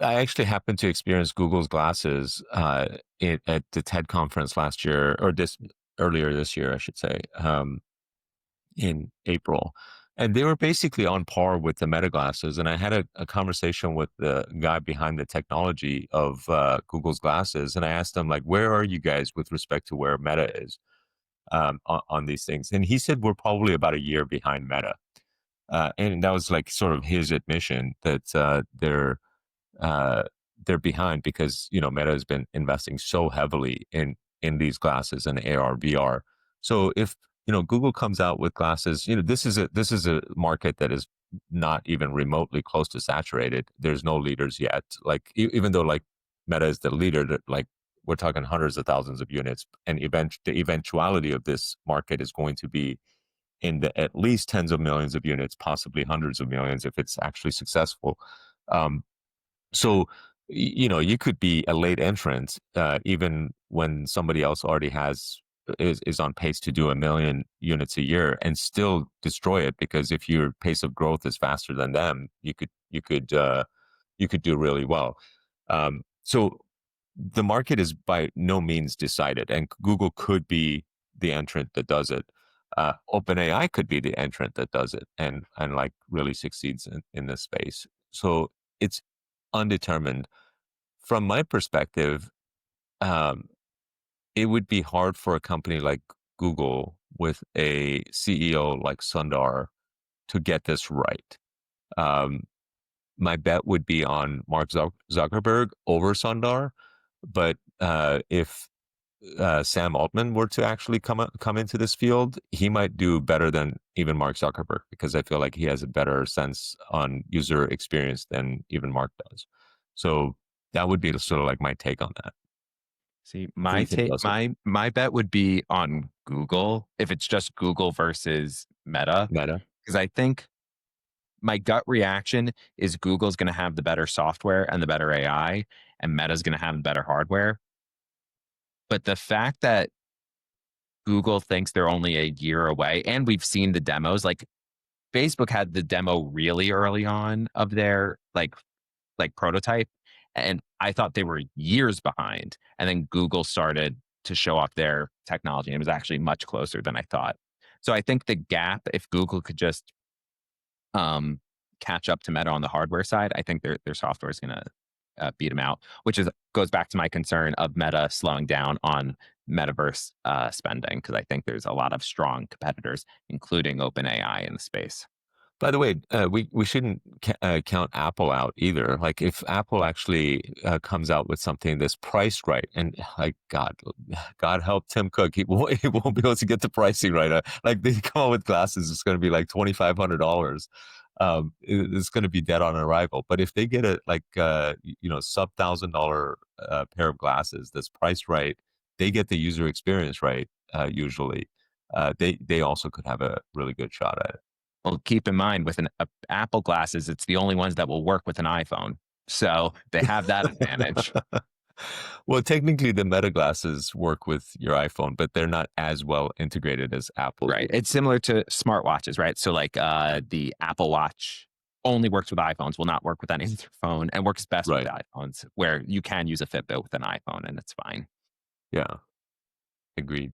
I actually happened to experience Google's glasses at the TED conference last year, or this earlier this year, I should say, in April. And they were basically on par with the Meta glasses. And I had a conversation with the guy behind the technology of Google's glasses. And I asked him, like, where are you guys with respect to where Meta is on these things? And he said, we're probably about a year behind Meta. And that was like sort of his admission that uh, they're behind because Meta has been investing so heavily in these glasses and AR VR. So if Google comes out with glasses, this is a market that is not even remotely close to saturated. There's no leaders yet. Like even though like Meta is the leader, that like we're talking hundreds of thousands of units, and the eventuality of this market is going to be in the at least tens of millions of units, possibly hundreds of millions if it's actually successful. Um, so, you could be a late entrant, even when somebody else already is on pace to do 1 million units a year and still destroy it, because if your pace of growth is faster than them, you could do really well. So the market is by no means decided, and Google could be the entrant that does it. OpenAI could be the entrant that does it and like really succeeds in this space. So it's undetermined. From my perspective, um, it would be hard for a company like Google with a CEO like Sundar to get this right. Um, my bet would be on Mark Zuckerberg over Sundar, but if Sam Altman were to actually come into this field, he might do better than even Mark Zuckerberg, because I feel like he has a better sense on user experience than even Mark does. So that would be sort of like my take on that. See, Who do my you think take, does it? my bet would be on Google if it's just Google versus Meta, Meta? because I think my gut reaction is Google's going to have the better software and the better AI, and Meta's going to have the better hardware. But the fact that Google thinks they're only a year away, and we've seen the demos, like Facebook had the demo really early on of their like prototype, and I thought they were years behind. And then Google started to show off their technology, and it was actually much closer than I thought. So I think the gap, if Google could just um, catch up to Meta on the hardware side, I think their software is going to beat them out, which is goes back to my concern of Meta slowing down on metaverse spending, because I think there's a lot of strong competitors, including OpenAI, in the space. By the way, we shouldn't count Apple out either. Like if Apple actually comes out with something that's priced right, and like God help Tim Cook, he won't be able to get the pricing right. Like they come out with glasses, it's going to be like $2,500. It's going to be dead on arrival. But if they get a like sub $1,000 pair of glasses that's priced right, they get the user experience right. Usually, they also could have a really good shot at it. Well, keep in mind with an Apple glasses, it's the only ones that will work with an iPhone. So they have that advantage. Well, technically, the Meta glasses work with your iPhone, but they're not as well integrated as Apple's Right. would It's be. similar to smartwatches, right? So like the Apple Watch only works with iPhones, will not work with any other phone, and works best with Right. the iPhones, where you can use a Fitbit with an iPhone and it's fine. Yeah. Agreed.